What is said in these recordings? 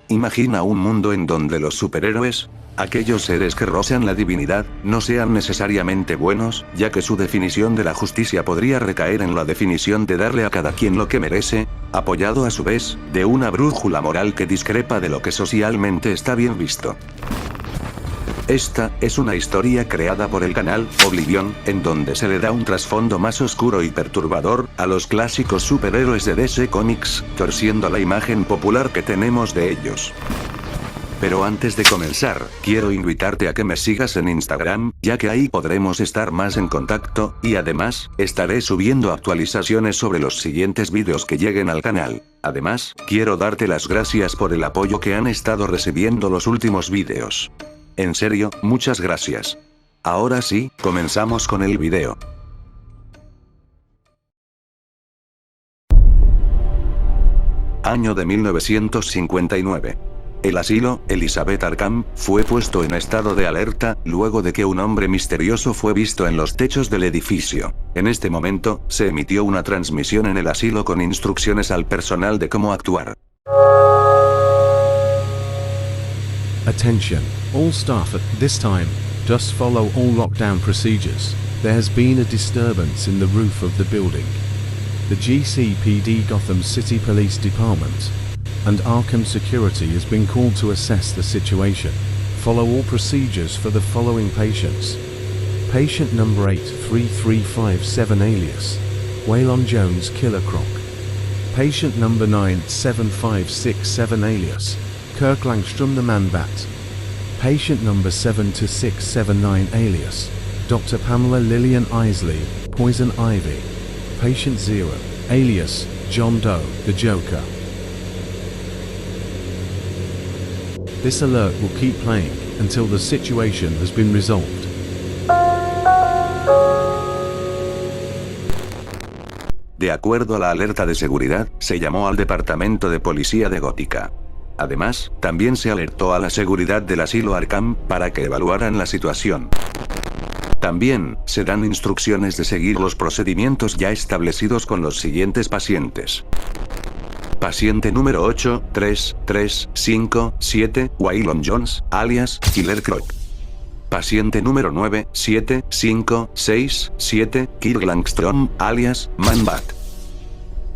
Imagina un mundo en donde los superhéroes, aquellos seres que rozan la divinidad, no sean necesariamente buenos, ya que su definición de la justicia podría recaer en la definición de darle a cada quien lo que merece, apoyado a su vez, de una brújula moral que discrepa de lo que socialmente está bien visto. Esta es una historia creada por el canal Oblivion, en donde se le da un trasfondo más oscuro y perturbador a los clásicos superhéroes de DC Comics, torciendo la imagen popular que tenemos de ellos. Pero antes de comenzar, quiero invitarte a que me sigas en Instagram, ya que ahí podremos estar más en contacto, y además, estaré subiendo actualizaciones sobre los siguientes vídeos que lleguen al canal. Además, quiero darte las gracias por el apoyo que han estado recibiendo los últimos vídeos. En serio, muchas gracias. Ahora sí, comenzamos con el video. Año de 1959. El asilo, Elizabeth Arkham, fue puesto en estado de alerta, luego de que un hombre misterioso fue visto en los techos del edificio. En este momento, se emitió una transmisión en el asilo con instrucciones al personal de cómo actuar. Attention, all staff at this time, just follow all lockdown procedures. There has been a disturbance in the roof of the building. The GCPD Gotham City Police Department and Arkham Security has been called to assess the situation. Follow all procedures for the following patients. Patient number 83357 alias Waylon Jones Killer Croc. Patient number 97567 alias Kirk Langstrom the Man-Bat. Patient number 72679 alias Dr. Pamela Lillian Isley, Poison Ivy. Patient 0, alias John Doe, the Joker. This alert will keep playing until the situation has been resolved. De acuerdo a la alerta de seguridad, se llamó al departamento de policía de Gótica. Además, también se alertó a la seguridad del asilo Arkham, para que evaluaran la situación. También, se dan instrucciones de seguir los procedimientos ya establecidos con los siguientes pacientes. Paciente número 83357, Waylon Jones, alias Killer Croc. Paciente número 97567, Kirk Langstrom, alias Man-Bat.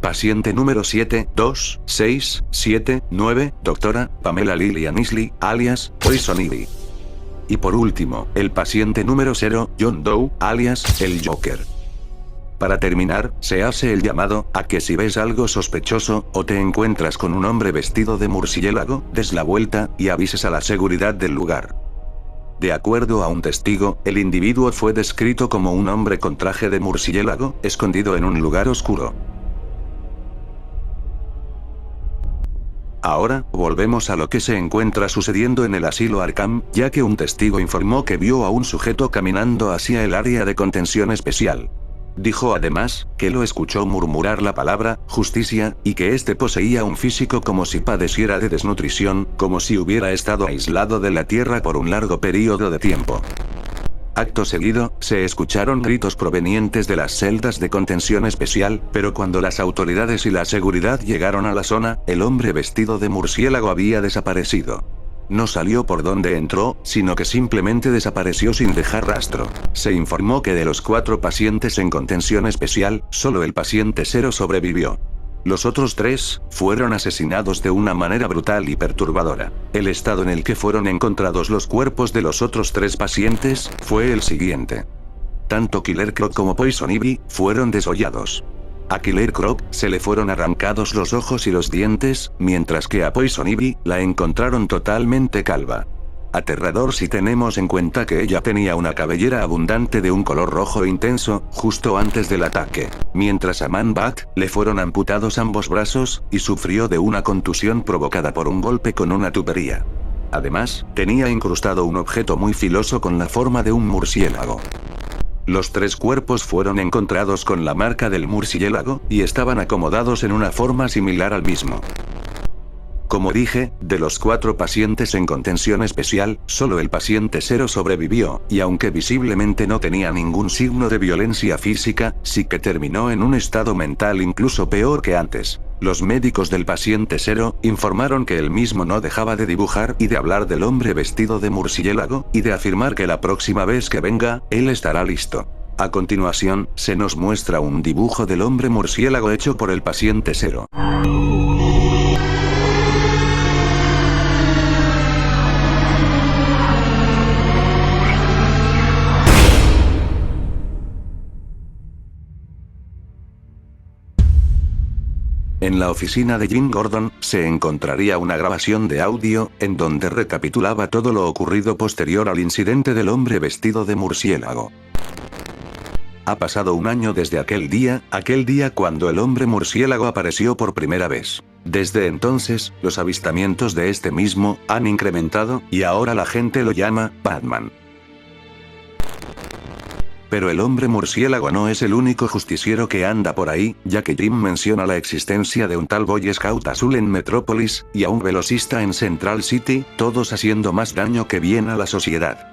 Paciente número 72679, Doctora Pamela Lillian Isley, alias Poison Ivy. Y por último, el paciente número 0, John Doe, alias el Joker. Para terminar, se hace el llamado a que si ves algo sospechoso, o te encuentras con un hombre vestido de murciélago, des la vuelta, y avises a la seguridad del lugar. De acuerdo a un testigo, el individuo fue descrito como un hombre con traje de murciélago, escondido en un lugar oscuro. Ahora, volvemos a lo que se encuentra sucediendo en el asilo Arkham, ya que un testigo informó que vio a un sujeto caminando hacia el área de contención especial. Dijo además, que lo escuchó murmurar la palabra, justicia, y que este poseía un físico como si padeciera de desnutrición, como si hubiera estado aislado de la tierra por un largo periodo de tiempo. Acto seguido, se escucharon gritos provenientes de las celdas de contención especial, pero cuando las autoridades y la seguridad llegaron a la zona, el hombre vestido de murciélago había desaparecido. No salió por donde entró, sino que simplemente desapareció sin dejar rastro. Se informó que de los 4 pacientes en contención especial, solo el paciente 0 sobrevivió. Los otros 3 fueron asesinados de una manera brutal y perturbadora. El estado en el que fueron encontrados los cuerpos de los otros 3 pacientes fue el siguiente. Tanto Killer Croc como Poison Ivy fueron desollados. A Killer Croc se le fueron arrancados los ojos y los dientes, mientras que a Poison Ivy la encontraron totalmente calva. Aterrador si tenemos en cuenta que ella tenía una cabellera abundante de un color rojo intenso, justo antes del ataque, mientras a Man-Bat le fueron amputados ambos brazos, y sufrió de una contusión provocada por un golpe con una tubería. Además, tenía incrustado un objeto muy filoso con la forma de un murciélago. Los 3 cuerpos fueron encontrados con la marca del murciélago, y estaban acomodados en una forma similar al mismo. Como dije, de los 4 pacientes en contención especial, solo el paciente 0 sobrevivió, y aunque visiblemente no tenía ningún signo de violencia física, sí que terminó en un estado mental incluso peor que antes. Los médicos del paciente 0 informaron que él mismo no dejaba de dibujar y de hablar del hombre vestido de murciélago, y de afirmar que la próxima vez que venga, él estará listo. A continuación, se nos muestra un dibujo del hombre murciélago hecho por el paciente 0. En la oficina de Jim Gordon, se encontraría una grabación de audio, en donde recapitulaba todo lo ocurrido posterior al incidente del hombre vestido de murciélago. Ha pasado un año desde aquel día cuando el hombre murciélago apareció por primera vez. Desde entonces, los avistamientos de este mismo han incrementado, y ahora la gente lo llama Batman. Pero el hombre murciélago no es el único justiciero que anda por ahí, ya que Jim menciona la existencia de un tal Boy Scout azul en Metrópolis, y a un velocista en Central City, todos haciendo más daño que bien a la sociedad.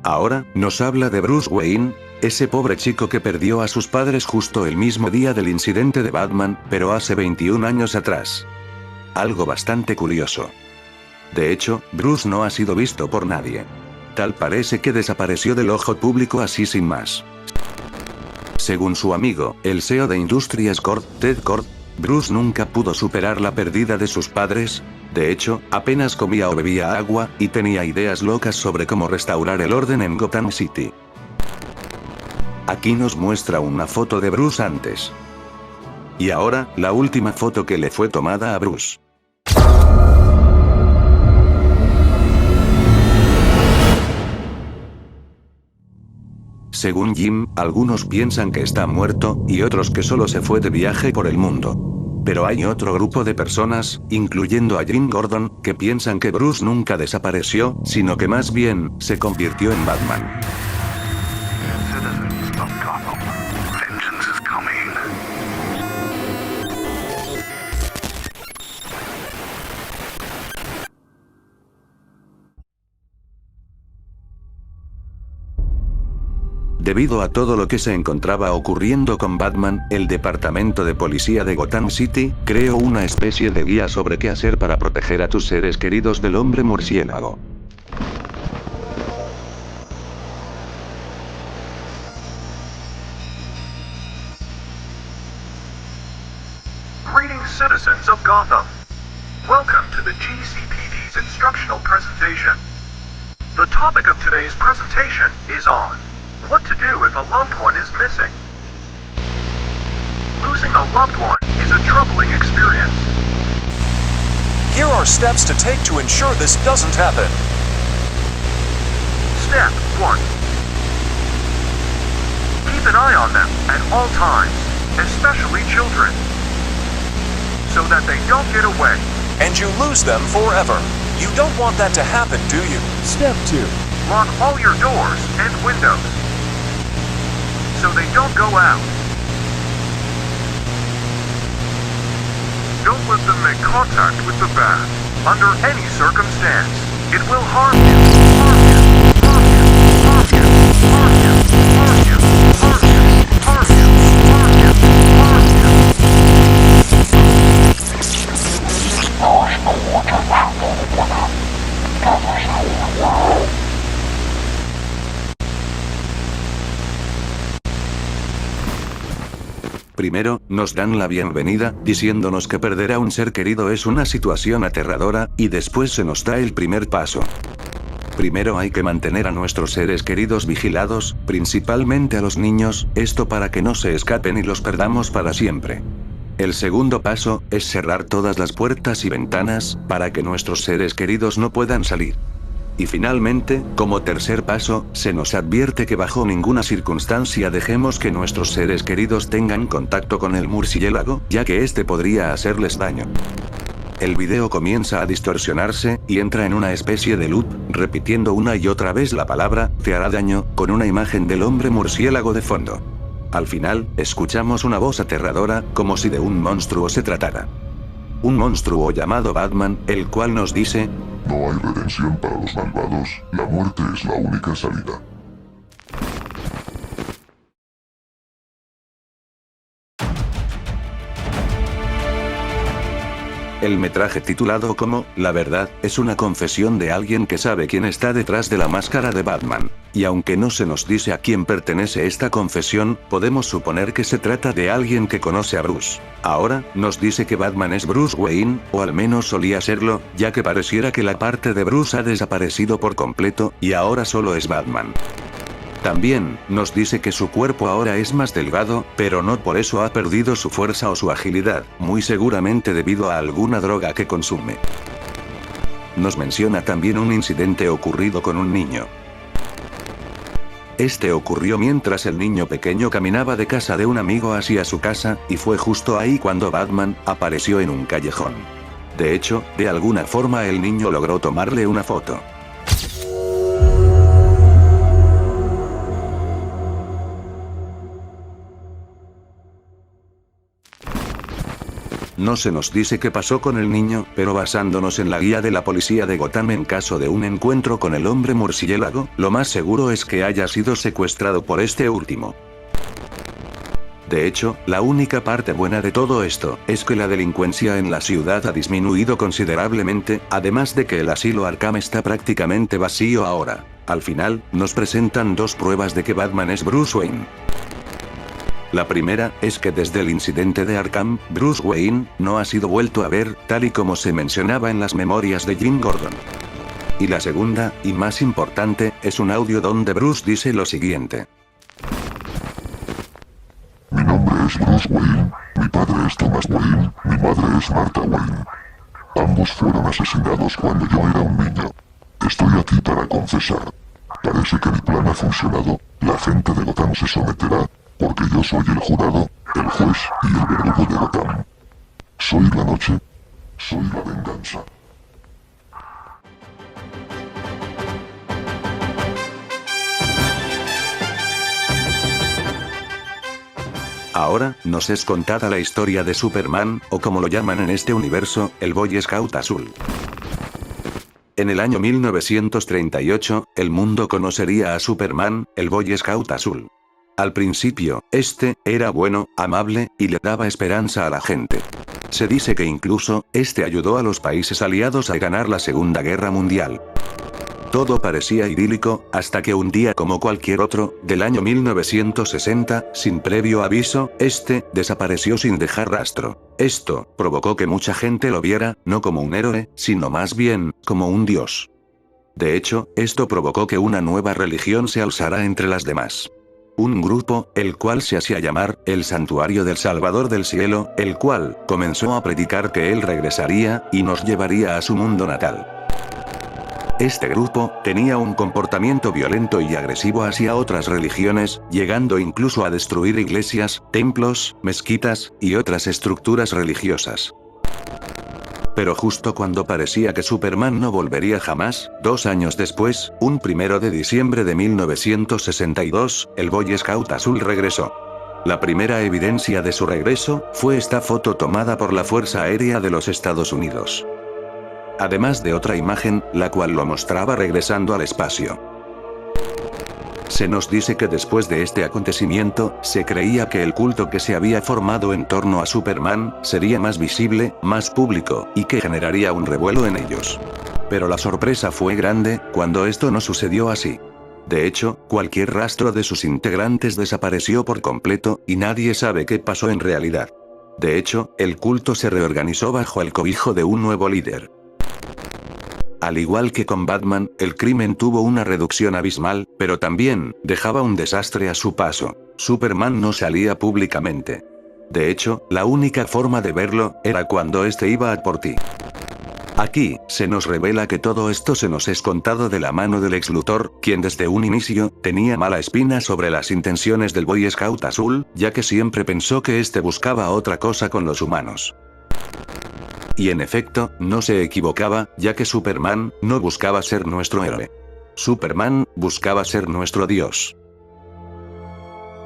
Ahora, nos habla de Bruce Wayne, ese pobre chico que perdió a sus padres justo el mismo día del incidente de Batman, pero hace 21 años atrás. Algo bastante curioso. De hecho, Bruce no ha sido visto por nadie. Tal parece que desapareció del ojo público así sin más. Según su amigo, el CEO de Industrias Corp, Ted Kord, Bruce nunca pudo superar la pérdida de sus padres. De hecho, apenas comía o bebía agua, y tenía ideas locas sobre cómo restaurar el orden en Gotham City. Aquí nos muestra una foto de Bruce antes. Y ahora, la última foto que le fue tomada a Bruce. Según Jim, algunos piensan que está muerto, y otros que solo se fue de viaje por el mundo. Pero hay otro grupo de personas, incluyendo a Jim Gordon, que piensan que Bruce nunca desapareció, sino que más bien, se convirtió en Batman. Debido a todo lo que se encontraba ocurriendo con Batman, el departamento de policía de Gotham City creó una especie de guía sobre qué hacer para proteger a tus seres queridos del hombre murciélago. Greetings, citizens of Gotham. Welcome to the GCPD's instructional presentation. The topic of today's presentation is on what to do if a loved one is missing. Losing a loved one is a troubling experience. Here are steps to take to ensure this doesn't happen. Step 1. Keep an eye on them at all times, especially children, so that they don't get away. And you lose them forever. You don't want that to happen, do you? Step 2. Lock all your doors and windows, so they don't go out. Don't let them make contact with the bat, under any circumstance. It will harm you, harm you, harm you, harm you, harm you, harm you, harm you, harm you, harm you, harm you. Primero, nos dan la bienvenida, diciéndonos que perder a un ser querido es una situación aterradora, y después se nos da el primer paso. Primero hay que mantener a nuestros seres queridos vigilados, principalmente a los niños, esto para que no se escapen y los perdamos para siempre. El segundo paso, es cerrar todas las puertas y ventanas, para que nuestros seres queridos no puedan salir. Y finalmente, como tercer paso, se nos advierte que bajo ninguna circunstancia dejemos que nuestros seres queridos tengan contacto con el murciélago, ya que este podría hacerles daño. El video comienza a distorsionarse, y entra en una especie de loop, repitiendo una y otra vez la palabra, te hará daño, con una imagen del hombre murciélago de fondo. Al final, escuchamos una voz aterradora, como si de un monstruo se tratara. Un monstruo llamado Batman, el cual nos dice: no hay redención para los malvados, la muerte es la única salida. El metraje titulado como La verdad es una confesión de alguien que sabe quién está detrás de la máscara de Batman. Y aunque no se nos dice a quién pertenece esta confesión, podemos suponer que se trata de alguien que conoce a Bruce. Ahora, nos dice que Batman es Bruce Wayne, o al menos solía serlo, ya que pareciera que la parte de Bruce ha desaparecido por completo, y ahora solo es Batman. También, nos dice que su cuerpo ahora es más delgado, pero no por eso ha perdido su fuerza o su agilidad, muy seguramente debido a alguna droga que consume. Nos menciona también un incidente ocurrido con un niño. Este ocurrió mientras el niño pequeño caminaba de casa de un amigo hacia su casa, y fue justo ahí cuando Batman apareció en un callejón. De hecho, de alguna forma el niño logró tomarle una foto. No se nos dice qué pasó con el niño, pero basándonos en la guía de la policía de Gotham en caso de un encuentro con el hombre murciélago, lo más seguro es que haya sido secuestrado por este último. De hecho, la única parte buena de todo esto, es que la delincuencia en la ciudad ha disminuido considerablemente, además de que el asilo Arkham está prácticamente vacío ahora. Al final, nos presentan dos pruebas de que Batman es Bruce Wayne. La primera, es que desde el incidente de Arkham, Bruce Wayne, no ha sido vuelto a ver, tal y como se mencionaba en las memorias de Jim Gordon. Y la segunda, y más importante, es un audio donde Bruce dice lo siguiente. Mi nombre es Bruce Wayne, mi padre es Thomas Wayne, mi madre es Martha Wayne. Ambos fueron asesinados cuando yo era un niño. Estoy aquí para confesar. Parece que mi plan ha funcionado, la gente de Gotham se someterá, porque yo soy el jurado, el juez y el verdugo de Gotham. Soy la noche, soy la venganza. Ahora, nos es contada la historia de Superman, o como lo llaman en este universo, el Boy Scout azul. En el año 1938, el mundo conocería a Superman, el Boy Scout azul. Al principio, este era bueno, amable, y le daba esperanza a la gente. Se dice que incluso, este ayudó a los países aliados a ganar la Segunda Guerra Mundial. Todo parecía idílico, hasta que un día como cualquier otro, del año 1960, sin previo aviso, este desapareció sin dejar rastro. Esto provocó que mucha gente lo viera, no como un héroe, sino más bien, como un dios. De hecho, esto provocó que una nueva religión se alzara entre las demás. Un grupo, el cual se hacía llamar, el Santuario del Salvador del Cielo, el cual comenzó a predicar que él regresaría, y nos llevaría a su mundo natal. Este grupo, tenía un comportamiento violento y agresivo hacia otras religiones, llegando incluso a destruir iglesias, templos, mezquitas, y otras estructuras religiosas. Pero justo cuando parecía que Superman no volvería jamás, 2 años después, un 1 de diciembre de 1962, el Boy Scout azul regresó. La primera evidencia de su regreso, fue esta foto tomada por la Fuerza Aérea de los Estados Unidos. Además de otra imagen, la cual lo mostraba regresando al espacio. Se nos dice que después de este acontecimiento, se creía que el culto que se había formado en torno a Superman, sería más visible, más público, y que generaría un revuelo en ellos. Pero la sorpresa fue grande, cuando esto no sucedió así. De hecho, cualquier rastro de sus integrantes desapareció por completo, y nadie sabe qué pasó en realidad. De hecho, el culto se reorganizó bajo el cobijo de un nuevo líder. Al igual que con Batman, el crimen tuvo una reducción abismal, pero también, dejaba un desastre a su paso. Superman no salía públicamente. De hecho, la única forma de verlo, era cuando este iba a por ti. Aquí, se nos revela que todo esto se nos es contado de la mano del ex Luthor, quien desde un inicio, tenía mala espina sobre las intenciones del Boy Scout azul, ya que siempre pensó que este buscaba otra cosa con los humanos. Y en efecto, no se equivocaba, ya que Superman, no buscaba ser nuestro héroe. Superman, buscaba ser nuestro dios.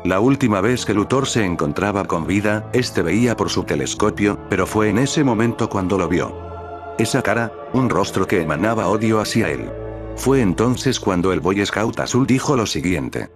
La última vez que Luthor se encontraba con vida, este veía por su telescopio, pero fue en ese momento cuando lo vio. Esa cara, un rostro que emanaba odio hacia él. Fue entonces cuando el Boy Scout azul dijo lo siguiente.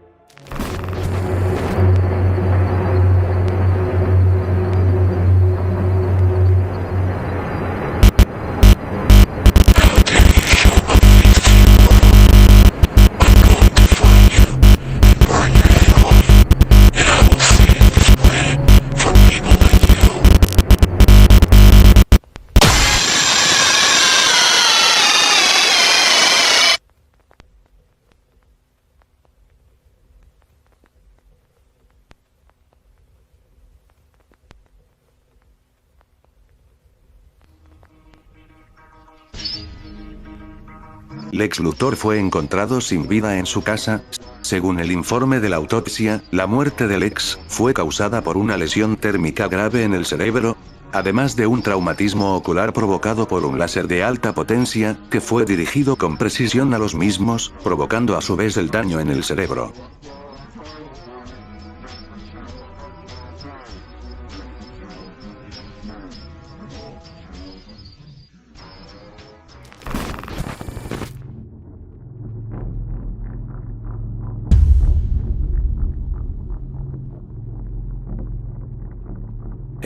Lex Luthor fue encontrado sin vida en su casa. Según el informe de la autopsia, la muerte de Lex fue causada por una lesión térmica grave en el cerebro, además de un traumatismo ocular provocado por un láser de alta potencia, que fue dirigido con precisión a los mismos, provocando a su vez el daño en el cerebro.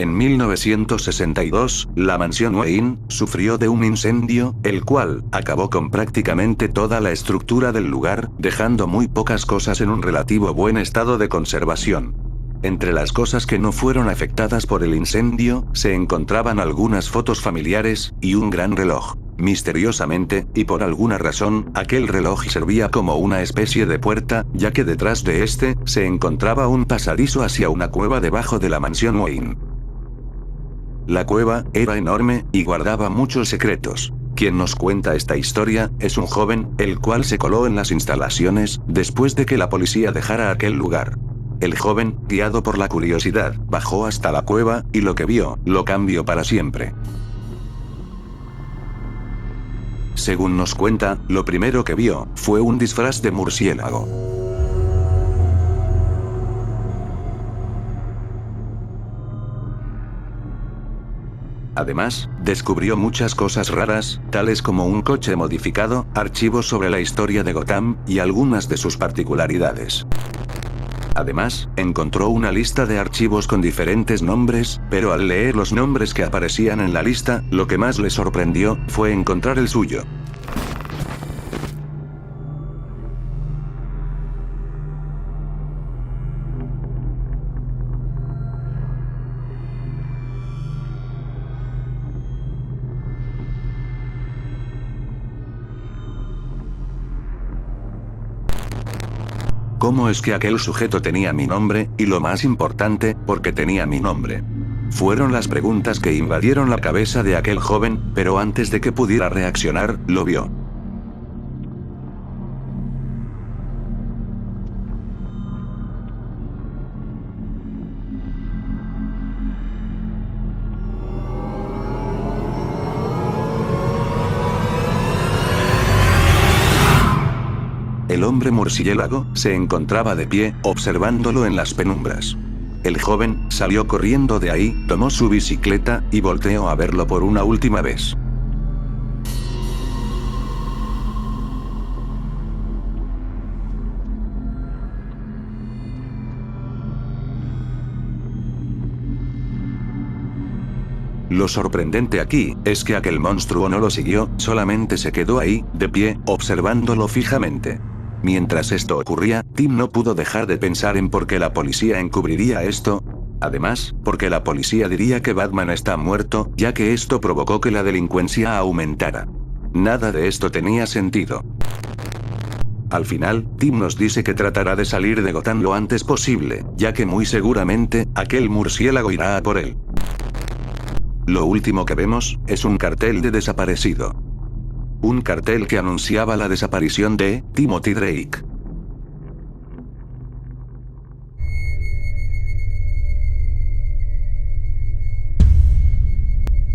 En 1962, la mansión Wayne sufrió de un incendio, el cual acabó con prácticamente toda la estructura del lugar, dejando muy pocas cosas en un relativo buen estado de conservación. Entre las cosas que no fueron afectadas por el incendio, se encontraban algunas fotos familiares, y un gran reloj. Misteriosamente, y por alguna razón, aquel reloj servía como una especie de puerta, ya que detrás de este, se encontraba un pasadizo hacia una cueva debajo de la mansión Wayne. La cueva era enorme, y guardaba muchos secretos. Quien nos cuenta esta historia, es un joven, el cual se coló en las instalaciones, después de que la policía dejara aquel lugar. El joven, guiado por la curiosidad, bajó hasta la cueva, y lo que vio, lo cambió para siempre. Según nos cuenta, lo primero que vio, fue un disfraz de murciélago. Además, descubrió muchas cosas raras, tales como un coche modificado, archivos sobre la historia de Gotham, y algunas de sus particularidades. Además, encontró una lista de archivos con diferentes nombres, pero al leer los nombres que aparecían en la lista, lo que más le sorprendió, fue encontrar el suyo. ¿Cómo es que aquel sujeto tenía mi nombre, y lo más importante, por qué tenía mi nombre? Fueron las preguntas que invadieron la cabeza de aquel joven, pero antes de que pudiera reaccionar, lo vio. El hombre murciélago se encontraba de pie, observándolo en las penumbras. El joven salió corriendo de ahí, tomó su bicicleta, y volteó a verlo por una última vez. Lo sorprendente aquí, es que aquel monstruo no lo siguió, solamente se quedó ahí, de pie, observándolo fijamente. Mientras esto ocurría, Tim no pudo dejar de pensar en por qué la policía encubriría esto. Además, porque la policía diría que Batman está muerto, ya que esto provocó que la delincuencia aumentara. Nada de esto tenía sentido. Al final, Tim nos dice que tratará de salir de Gotham lo antes posible, ya que muy seguramente, aquel murciélago irá a por él. Lo último que vemos, es un cartel de desaparecido. Un cartel que anunciaba la desaparición de Timothy Drake.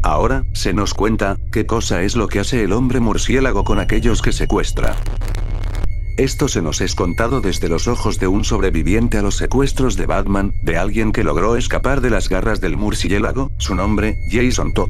Ahora, se nos cuenta, qué cosa es lo que hace el hombre murciélago con aquellos que secuestra. Esto se nos es contado desde los ojos de un sobreviviente a los secuestros de Batman, de alguien que logró escapar de las garras del murciélago, su nombre, Jason Todd.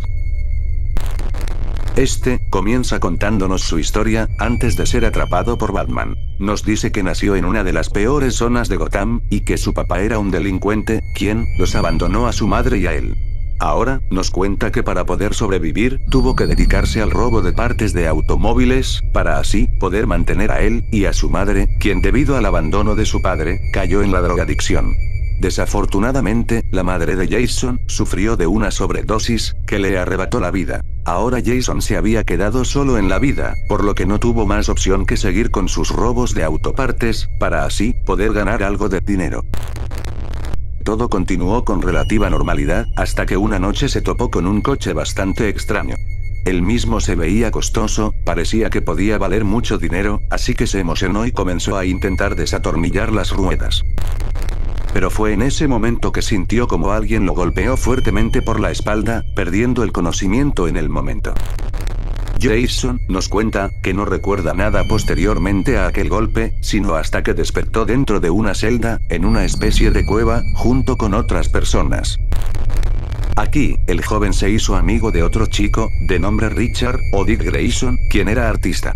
Este, comienza contándonos su historia, antes de ser atrapado por Batman. Nos dice que nació en una de las peores zonas de Gotham, y que su papá era un delincuente, quien los abandonó a su madre y a él. Ahora, nos cuenta que para poder sobrevivir, tuvo que dedicarse al robo de partes de automóviles, para así, poder mantener a él, y a su madre, quien debido al abandono de su padre, cayó en la drogadicción. Desafortunadamente, la madre de Jason, sufrió de una sobredosis, que le arrebató la vida. Ahora Jason se había quedado solo en la vida, por lo que no tuvo más opción que seguir con sus robos de autopartes, para así, poder ganar algo de dinero. Todo continuó con relativa normalidad, hasta que una noche se topó con un coche bastante extraño. El mismo se veía costoso, parecía que podía valer mucho dinero, así que se emocionó y comenzó a intentar desatornillar las ruedas. Pero fue en ese momento que sintió como alguien lo golpeó fuertemente por la espalda, perdiendo el conocimiento en el momento. Jason nos cuenta que no recuerda nada posteriormente a aquel golpe, sino hasta que despertó dentro de una celda, en una especie de cueva, junto con otras personas. Aquí, el joven se hizo amigo de otro chico, de nombre Richard, o Dick Grayson, quien era artista.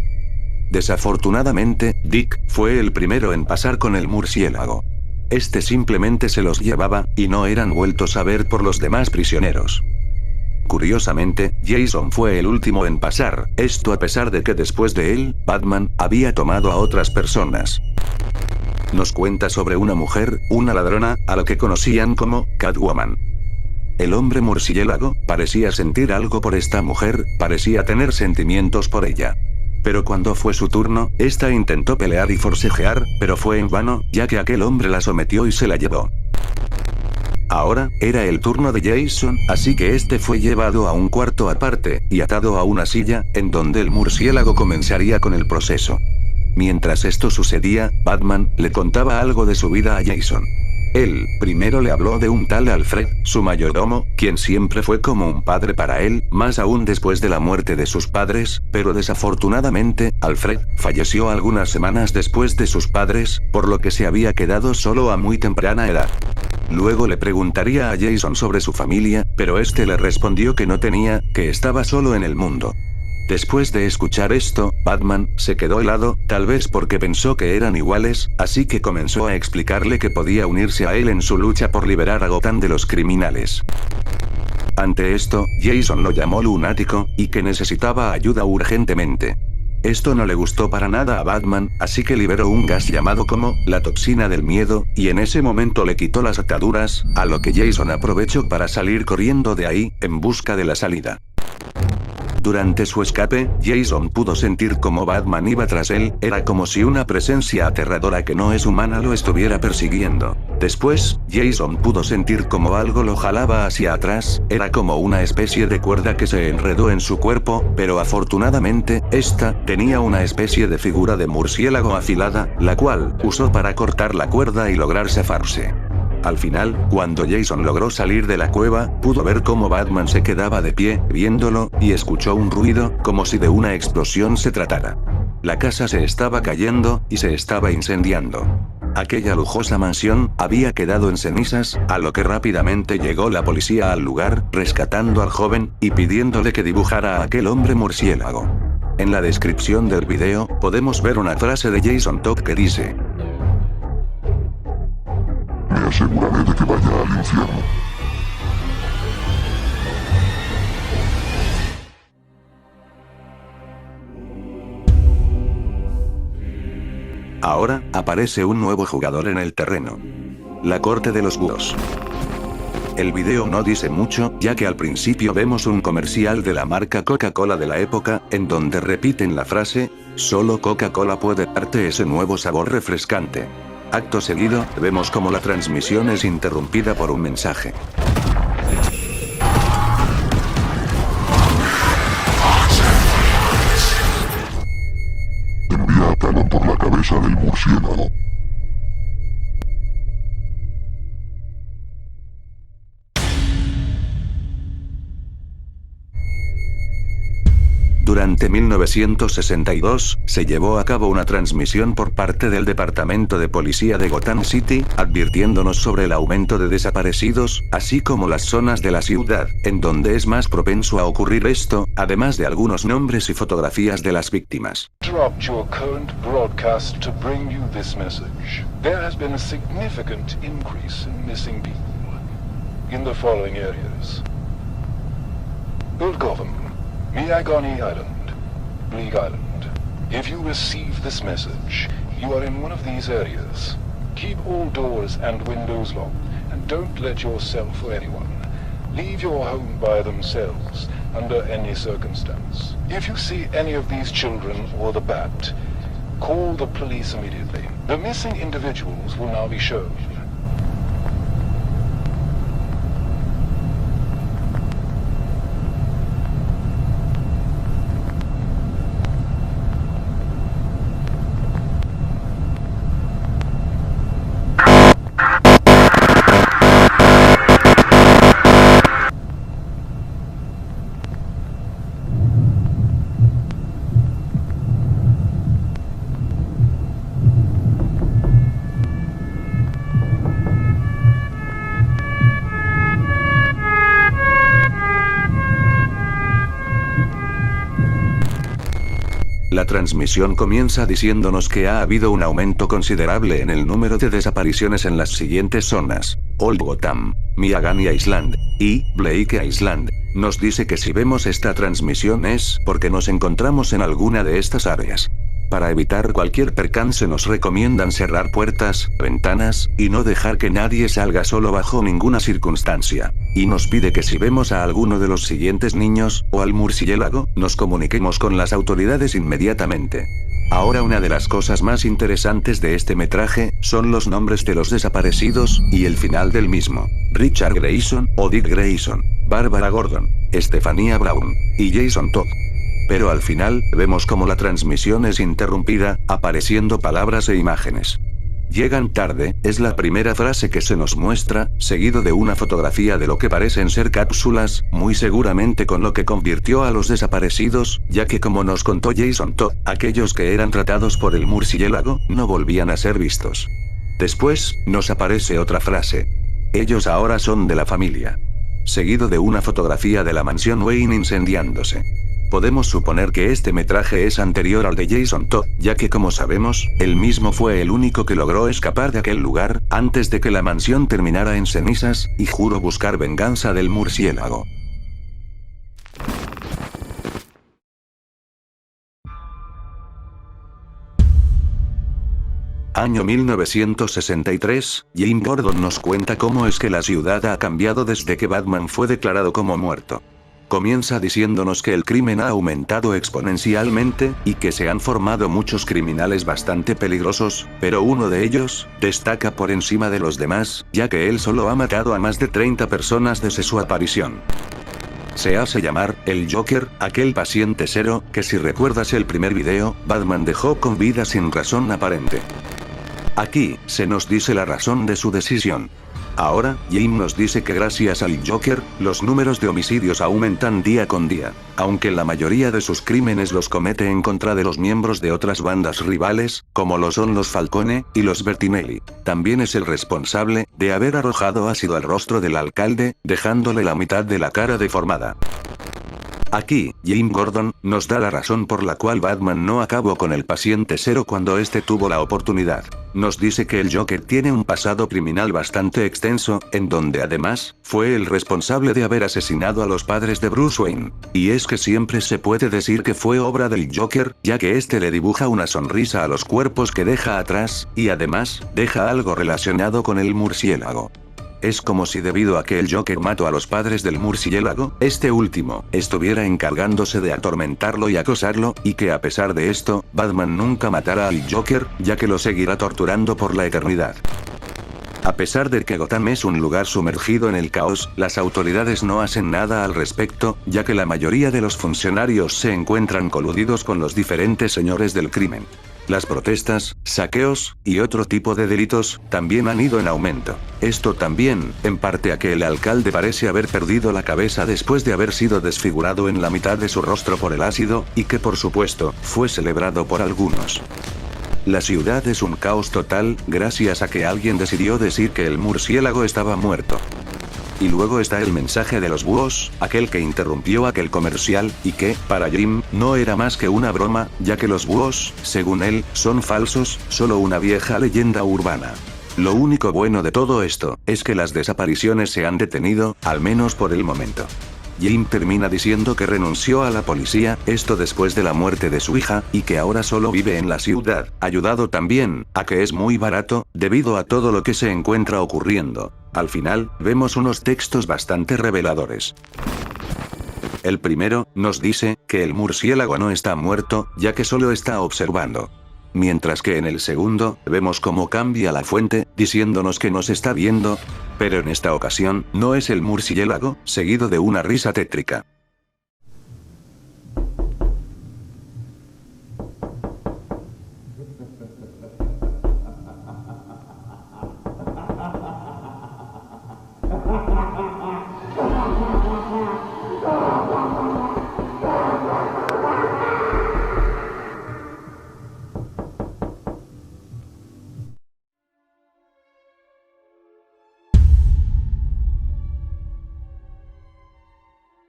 Desafortunadamente, Dick fue el primero en pasar con el murciélago. Este simplemente se los llevaba, y no eran vueltos a ver por los demás prisioneros. Curiosamente, Jason fue el último en pasar, esto a pesar de que después de él, Batman había tomado a otras personas. Nos cuenta sobre una mujer, una ladrona, a la que conocían como Catwoman. El hombre murciélago parecía sentir algo por esta mujer, parecía tener sentimientos por ella. Pero cuando fue su turno, esta intentó pelear y forcejear, pero fue en vano, ya que aquel hombre la sometió y se la llevó. Ahora, era el turno de Jason, así que este fue llevado a un cuarto aparte, y atado a una silla, en donde el murciélago comenzaría con el proceso. Mientras esto sucedía, Batman le contaba algo de su vida a Jason. Él, primero le habló de un tal Alfred, su mayordomo, quien siempre fue como un padre para él, más aún después de la muerte de sus padres, pero desafortunadamente, Alfred falleció algunas semanas después de sus padres, por lo que se había quedado solo a muy temprana edad. Luego le preguntaría a Jason sobre su familia, pero este le respondió que no tenía, que estaba solo en el mundo. Después de escuchar esto, Batman se quedó helado, tal vez porque pensó que eran iguales, así que comenzó a explicarle que podía unirse a él en su lucha por liberar a Gotham de los criminales. Ante esto, Jason lo llamó lunático, y que necesitaba ayuda urgentemente. Esto no le gustó para nada a Batman, así que liberó un gas llamado como la toxina del miedo, y en ese momento le quitó las ataduras, a lo que Jason aprovechó para salir corriendo de ahí, en busca de la salida. Durante su escape, Jason pudo sentir como Batman iba tras él, era como si una presencia aterradora que no es humana lo estuviera persiguiendo. Después, Jason pudo sentir como algo lo jalaba hacia atrás, era como una especie de cuerda que se enredó en su cuerpo, pero afortunadamente, esta tenía una especie de figura de murciélago afilada, la cual usó para cortar la cuerda y lograr zafarse. Al final, cuando Jason logró salir de la cueva, pudo ver cómo Batman se quedaba de pie, viéndolo, y escuchó un ruido, como si de una explosión se tratara. La casa se estaba cayendo, y se estaba incendiando. Aquella lujosa mansión había quedado en cenizas, a lo que rápidamente llegó la policía al lugar, rescatando al joven, y pidiéndole que dibujara a aquel hombre murciélago. En la descripción del video, podemos ver una frase de Jason Todd que dice: Me aseguraré de que vaya al infierno. Ahora, aparece un nuevo jugador en el terreno. La corte de los búhos. El video no dice mucho, ya que al principio vemos un comercial de la marca Coca-Cola de la época, en donde repiten la frase: solo Coca-Cola puede darte ese nuevo sabor refrescante. Acto seguido, vemos como la transmisión es interrumpida por un mensaje. Envía a Talon por la cabeza del murciélago. Durante 1962, se llevó a cabo una transmisión por parte del Departamento de Policía de Gotham City, advirtiéndonos sobre el aumento de desaparecidos, así como las zonas de la ciudad, en donde es más propenso a ocurrir esto, además de algunos nombres y fotografías de las víctimas. Interrupt your current broadcast to bring you this message. There has been a significant increase in missing people in the following areas: Old Gotham, Miagani Island, Bleak Island. If you receive this message, you are in one of these areas. Keep all doors and windows locked, and don't let yourself or anyone leave your home by themselves under any circumstance. If you see any of these children or the bat, call the police immediately. The missing individuals will now be shown. La transmisión comienza diciéndonos que ha habido un aumento considerable en el número de desapariciones en las siguientes zonas: Old Gotham, Miagani Island y Blake Island. Nos dice que si vemos esta transmisión es porque nos encontramos en alguna de estas áreas. Para evitar cualquier percance nos recomiendan cerrar puertas, ventanas, y no dejar que nadie salga solo bajo ninguna circunstancia. Y nos pide que si vemos a alguno de los siguientes niños, o al murciélago, nos comuniquemos con las autoridades inmediatamente. Ahora, una de las cosas más interesantes de este metraje, son los nombres de los desaparecidos, y el final del mismo. Richard Grayson, o Dick Grayson, Barbara Gordon, Stephania Brown, y Jason Todd. Pero al final, vemos como la transmisión es interrumpida, apareciendo palabras e imágenes. Llegan tarde, es la primera frase que se nos muestra, seguido de una fotografía de lo que parecen ser cápsulas, muy seguramente con lo que convirtió a los desaparecidos, ya que como nos contó Jason Todd, aquellos que eran tratados por el murciélago, no volvían a ser vistos. Después, nos aparece otra frase. Ellos ahora son de la familia. Seguido de una fotografía de la mansión Wayne incendiándose. Podemos suponer que este metraje es anterior al de Jason Todd, ya que como sabemos, él mismo fue el único que logró escapar de aquel lugar, antes de que la mansión terminara en cenizas, y juró buscar venganza del murciélago. Año 1963, Jim Gordon nos cuenta cómo es que la ciudad ha cambiado desde que Batman fue declarado como muerto. Comienza diciéndonos que el crimen ha aumentado exponencialmente, y que se han formado muchos criminales bastante peligrosos, pero uno de ellos, destaca por encima de los demás, ya que él solo ha matado a más de 30 personas desde su aparición. Se hace llamar, el Joker, aquel paciente cero, que si recuerdas el primer video, Batman dejó con vida sin razón aparente. Aquí, se nos dice la razón de su decisión. Ahora, Jim nos dice que gracias al Joker, los números de homicidios aumentan día con día, aunque la mayoría de sus crímenes los comete en contra de los miembros de otras bandas rivales, como lo son los Falcone y los Bertinelli. También es el responsable de haber arrojado ácido al rostro del alcalde, dejándole la mitad de la cara deformada. Aquí, Jim Gordon nos da la razón por la cual Batman no acabó con el paciente cero cuando este tuvo la oportunidad. Nos dice que el Joker tiene un pasado criminal bastante extenso, en donde además, fue el responsable de haber asesinado a los padres de Bruce Wayne. Y es que siempre se puede decir que fue obra del Joker, ya que este le dibuja una sonrisa a los cuerpos que deja atrás, y además, deja algo relacionado con el murciélago. Es como si debido a que el Joker mató a los padres del murciélago, este último estuviera encargándose de atormentarlo y acosarlo, y que a pesar de esto, Batman nunca matará al Joker, ya que lo seguirá torturando por la eternidad. A pesar de que Gotham es un lugar sumergido en el caos, las autoridades no hacen nada al respecto, ya que la mayoría de los funcionarios se encuentran coludidos con los diferentes señores del crimen. Las protestas, saqueos, y otro tipo de delitos, también han ido en aumento. Esto también, en parte a que el alcalde parece haber perdido la cabeza después de haber sido desfigurado en la mitad de su rostro por el ácido, y que por supuesto, fue celebrado por algunos. La ciudad es un caos total, gracias a que alguien decidió decir que el murciélago estaba muerto. Y luego está el mensaje de los búhos, aquel que interrumpió aquel comercial, y que, para Jim, no era más que una broma, ya que los búhos, según él, son falsos, solo una vieja leyenda urbana. Lo único bueno de todo esto, es que las desapariciones se han detenido, al menos por el momento. Jim termina diciendo que renunció a la policía, esto después de la muerte de su hija, y que ahora solo vive en la ciudad, ayudado también, a que es muy barato, debido a todo lo que se encuentra ocurriendo. Al final, vemos unos textos bastante reveladores. El primero, nos dice, que el murciélago no está muerto, ya que solo está observando. Mientras que en el segundo, vemos cómo cambia la fuente, diciéndonos que nos está viendo, pero en esta ocasión, no es el murciélago, seguido de una risa tétrica.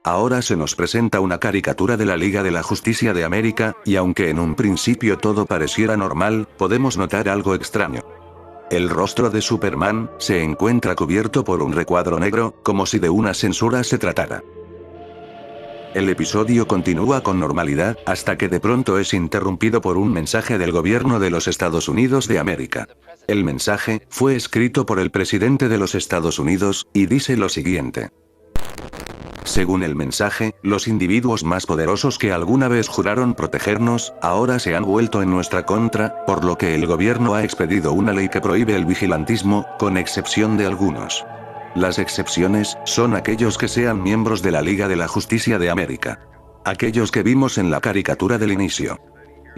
Ahora se nos presenta una caricatura de la Liga de la Justicia de América, y aunque en un principio todo pareciera normal, podemos notar algo extraño. El rostro de Superman se encuentra cubierto por un recuadro negro, como si de una censura se tratara. El episodio continúa con normalidad, hasta que de pronto es interrumpido por un mensaje del gobierno de los Estados Unidos de América. El mensaje fue escrito por el presidente de los Estados Unidos, y dice lo siguiente. Según el mensaje, los individuos más poderosos que alguna vez juraron protegernos, ahora se han vuelto en nuestra contra, por lo que el gobierno ha expedido una ley que prohíbe el vigilantismo, con excepción de algunos. Las excepciones son aquellos que sean miembros de la Liga de la Justicia de América. Aquellos que vimos en la caricatura del inicio.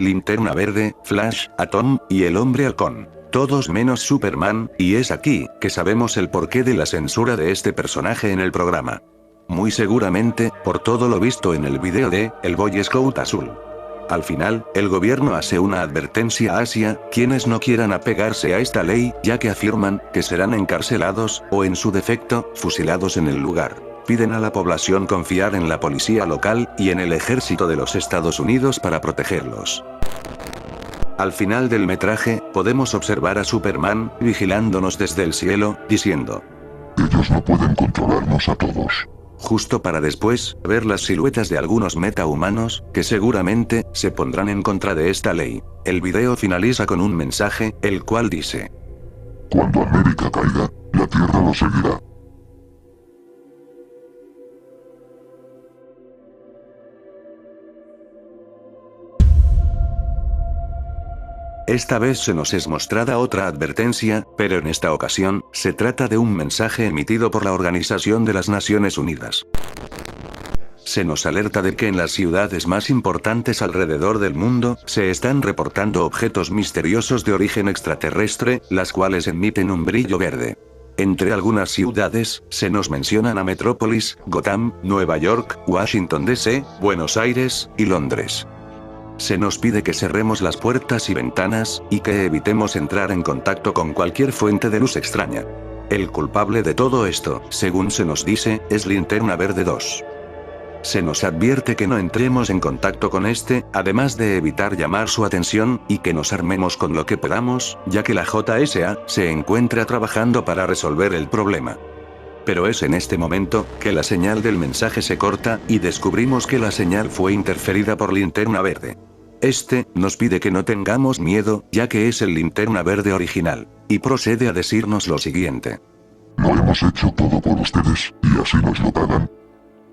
Linterna Verde, Flash, Atom, y el Hombre Halcón. Todos menos Superman, y es aquí que sabemos el porqué de la censura de este personaje en el programa. Muy seguramente, por todo lo visto en el video de El Boy Scout Azul. Al final, el gobierno hace una advertencia hacia quienes no quieran apegarse a esta ley, ya que afirman que serán encarcelados, o en su defecto, fusilados en el lugar. Piden a la población confiar en la policía local, y en el ejército de los Estados Unidos para protegerlos. Al final del metraje, podemos observar a Superman, vigilándonos desde el cielo, diciendo: Ellos no pueden controlarnos a todos. Justo para después, ver las siluetas de algunos metahumanos, que seguramente, se pondrán en contra de esta ley. El video finaliza con un mensaje, el cual dice: Cuando América caiga, la Tierra lo seguirá. Esta vez se nos es mostrada otra advertencia, pero en esta ocasión, se trata de un mensaje emitido por la Organización de las Naciones Unidas. Se nos alerta de que en las ciudades más importantes alrededor del mundo, se están reportando objetos misteriosos de origen extraterrestre, las cuales emiten un brillo verde. Entre algunas ciudades, se nos mencionan a Metrópolis, Gotham, Nueva York, Washington D.C., Buenos Aires, y Londres. Se nos pide que cerremos las puertas y ventanas, y que evitemos entrar en contacto con cualquier fuente de luz extraña. El culpable de todo esto, según se nos dice, es Linterna Verde 2. Se nos advierte que no entremos en contacto con este, además de evitar llamar su atención, y que nos armemos con lo que podamos, ya que la JSA se encuentra trabajando para resolver el problema. Pero es en este momento que la señal del mensaje se corta, y descubrimos que la señal fue interferida por Linterna Verde. Este nos pide que no tengamos miedo, ya que es el Linterna Verde original, y procede a decirnos lo siguiente: Lo hemos hecho todo por ustedes, y así nos lo pagan.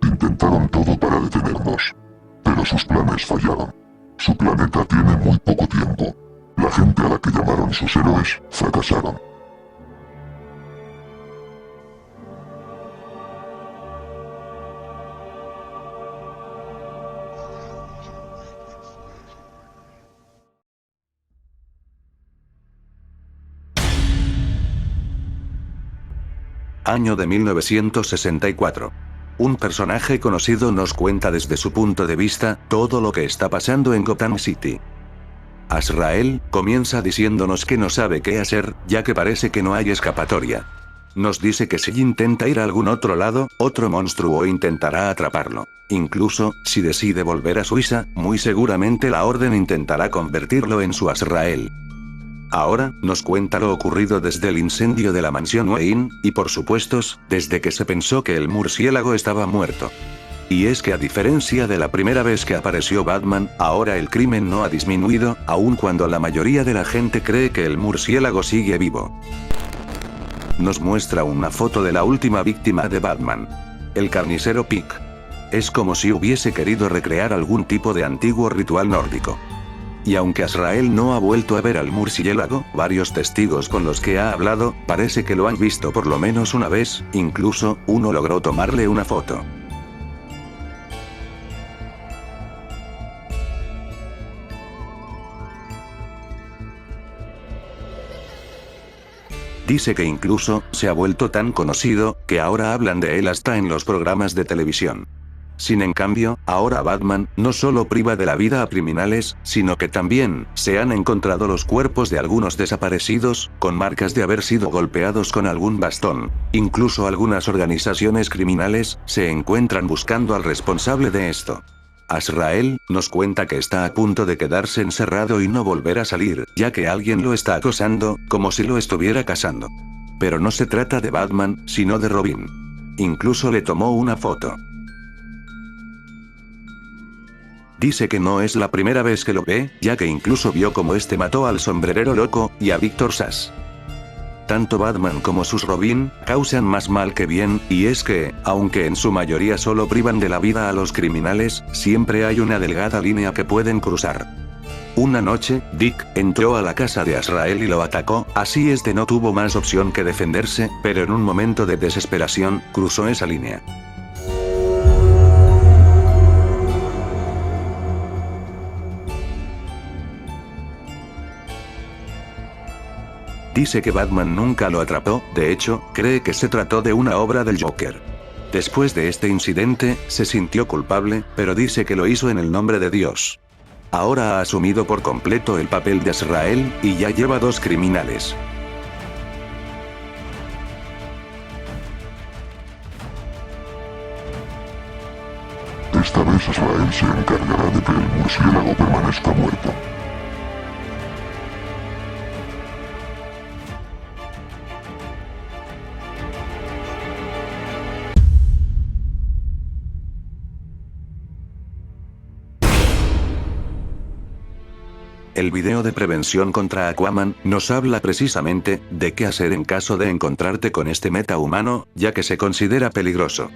Intentaron todo para detenernos. Pero sus planes fallaron. Su planeta tiene muy poco tiempo. La gente a la que llamaron sus héroes, fracasaron. Año de 1964. Un personaje conocido nos cuenta desde su punto de vista todo lo que está pasando en Gotham City. Azrael comienza diciéndonos que no sabe qué hacer, ya que parece que no hay escapatoria. Nos dice que si intenta ir a algún otro lado, otro monstruo intentará atraparlo. Incluso, si decide volver a Suiza, muy seguramente la Orden intentará convertirlo en su Azrael. Ahora, nos cuenta lo ocurrido desde el incendio de la mansión Wayne, y por supuesto, desde que se pensó que el murciélago estaba muerto. Y es que a diferencia de la primera vez que apareció Batman, ahora el crimen no ha disminuido, aun cuando la mayoría de la gente cree que el murciélago sigue vivo. Nos muestra una foto de la última víctima de Batman. El carnicero Pig. Es como si hubiese querido recrear algún tipo de antiguo ritual nórdico. Y aunque Azrael no ha vuelto a ver al murciélago, varios testigos con los que ha hablado, parece que lo han visto por lo menos una vez, incluso, uno logró tomarle una foto. Dice que incluso, se ha vuelto tan conocido, que ahora hablan de él hasta en los programas de televisión. Sin en cambio, ahora Batman no solo priva de la vida a criminales, sino que también se han encontrado los cuerpos de algunos desaparecidos, con marcas de haber sido golpeados con algún bastón. Incluso algunas organizaciones criminales se encuentran buscando al responsable de esto. Azrael nos cuenta que está a punto de quedarse encerrado y no volver a salir, ya que alguien lo está acosando, como si lo estuviera cazando. Pero no se trata de Batman, sino de Robin. Incluso le tomó una foto. Dice que no es la primera vez que lo ve, ya que incluso vio cómo este mató al sombrerero loco, y a Victor Sass. Tanto Batman como sus Robin causan más mal que bien, y es que, aunque en su mayoría solo privan de la vida a los criminales, siempre hay una delgada línea que pueden cruzar. Una noche, Dick entró a la casa de Azrael y lo atacó, así este no tuvo más opción que defenderse, pero en un momento de desesperación, cruzó esa línea. Dice que Batman nunca lo atrapó, de hecho, cree que se trató de una obra del Joker. Después de este incidente, se sintió culpable, pero dice que lo hizo en el nombre de Dios. Ahora ha asumido por completo el papel de Azrael, y ya lleva 2 criminales. Esta vez Azrael se encargará de que el murciélago permanezca muerto. El video de prevención contra Aquaman nos habla precisamente de qué hacer en caso de encontrarte con este metahumano, ya que se considera peligroso.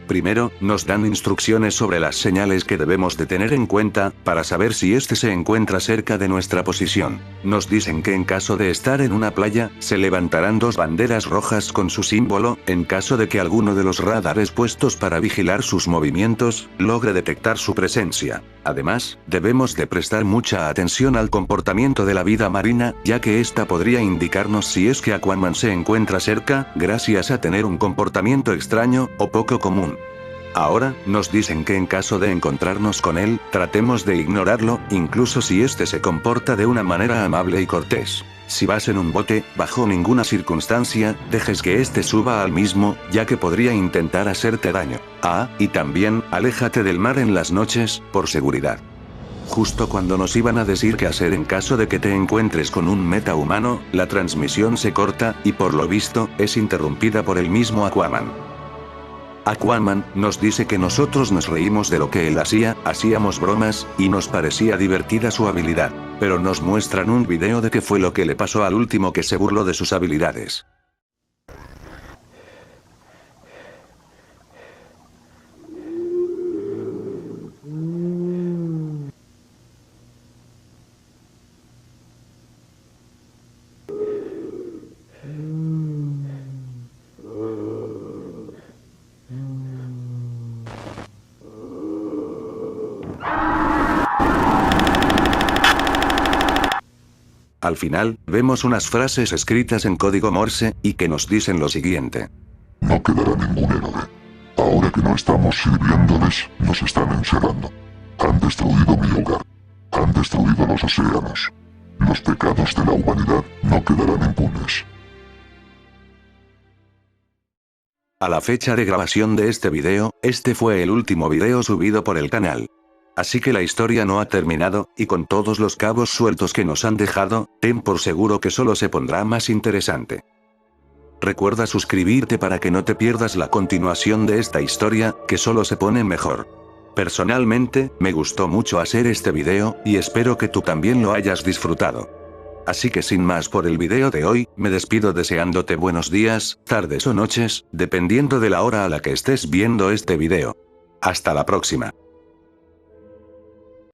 Primero, nos dan instrucciones sobre las señales que debemos de tener en cuenta, para saber si este se encuentra cerca de nuestra posición. Nos dicen que en caso de estar en una playa, se levantarán 2 banderas rojas con su símbolo, en caso de que alguno de los radares puestos para vigilar sus movimientos, logre detectar su presencia. Además, debemos de prestar mucha atención al comportamiento de la vida marina, ya que esta podría indicarnos si es que Aquaman se encuentra cerca, gracias a tener un comportamiento extraño, o poco común. Ahora, nos dicen que en caso de encontrarnos con él, tratemos de ignorarlo, incluso si este se comporta de una manera amable y cortés. Si vas en un bote, bajo ninguna circunstancia, dejes que este suba al mismo, ya que podría intentar hacerte daño. Y también, aléjate del mar en las noches, por seguridad. Justo cuando nos iban a decir qué hacer en caso de que te encuentres con un metahumano, la transmisión se corta, y por lo visto, es interrumpida por el mismo Aquaman. Aquaman nos dice que nosotros nos reímos de lo que él hacía, hacíamos bromas, y nos parecía divertida su habilidad. Pero nos muestran un video de qué fue lo que le pasó al último que se burló de sus habilidades. Al final, vemos unas frases escritas en código Morse, y que nos dicen lo siguiente. No quedará ningún héroe. Ahora que no estamos sirviéndoles, nos están encerrando. Han destruido mi hogar. Han destruido los océanos. Los pecados de la humanidad no quedarán impunes. A la fecha de grabación de este video, este fue el último video subido por el canal. Así que la historia no ha terminado, y con todos los cabos sueltos que nos han dejado, ten por seguro que solo se pondrá más interesante. Recuerda suscribirte para que no te pierdas la continuación de esta historia, que solo se pone mejor. Personalmente, me gustó mucho hacer este video, y espero que tú también lo hayas disfrutado. Así que sin más por el video de hoy, me despido deseándote buenos días, tardes o noches, dependiendo de la hora a la que estés viendo este video. Hasta la próxima.